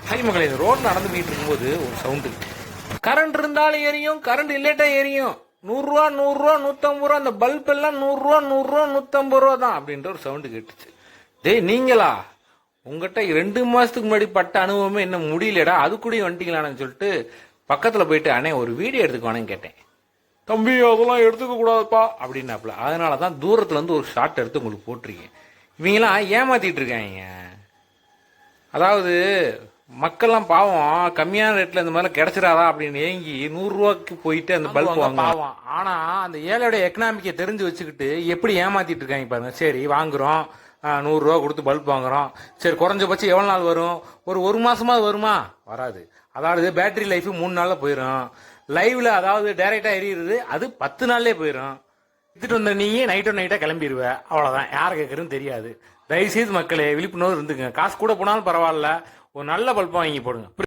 High மகளே, இந்த ரோட்ல நடந்து போயிட்டு இருக்கும்போது ஒரு சவுண்டு. கரண்ட் இருந்தாலும் எரியும், கரண்ட் இல்லட்டா எரியும். 100 ரூபா 100 ரூபா 150 ரூபா, அந்த பல்ப் எல்லாம் 100 ரூபா 100 ரூபா 150 ரூபா தான் அப்படின்ற ஒரு சவுண்டு கேட்டுச்சு. டேய் நீங்களா, உங்ககிட்ட 2 மாசத்துக்கு முன்னாடி பட்ட அனுபவமே என்ன முடியலடா, அது கூட வந்துட்டீங்களான்னு சொல்லிட்டு பக்கத்துல போயிட்டு அண்ணே ஒரு வீடியோ எடுத்துக்கோனேன்னு கேட்டேன். தம்பி அதெல்லாம் எடுத்துக்க கூடாதுப்பா அப்படின்னாப்புல. அதனாலதான் தூரத்துல இருந்து ஒரு ஷாட் எடுத்து உங்களுக்கு போட்டிருக்கேன். இவங்கெல்லாம் ஏமாத்திட்டு இருக்காங்க. அதாவது மக்கள்லாம் பாவம் கம்மியான ரேட்ல இந்த மாதிரி கிடைச்சிடாதா அப்படின்னு ஏங்கி 100 ரூபாய்க்கு போயிட்டு அந்த பல்ப் வாங்க பாவம். ஆனா அந்த ஏழையோட எக்கனாமிக்கை தெரிஞ்சு வச்சுக்கிட்டு எப்படி ஏமாத்திட்டு இருக்காங்க பாருங்க. சரி வாங்குறோம், 100 ரூபா கொடுத்து பல்ப் வாங்குறோம். சரி குறைஞ்சபட்சம் எவ்வளவு நாள் வரும்? ஒரு மாசமாவது வருமா? வராது. அதாவது பேட்டரி லைஃப் 3 நாள்ல போயிடும். லைவ்ல அதாவது டைரக்டா எரியுறது அது 10 நாள்லயே போயிடும். எடுத்துட்டு வந்த நீங்க நைட்டா கிளம்பிடுவ. அவ்வளவுதான், யாரை கேட்கறதுன்னு தெரியாது. தயவுசெய்து மக்களே விழிப்புணர்வு இருந்துங்க. காசு கூட போனாலும் பரவாயில்ல, ஒரு நல்ல பல்பா வாங்கி போடுங்க.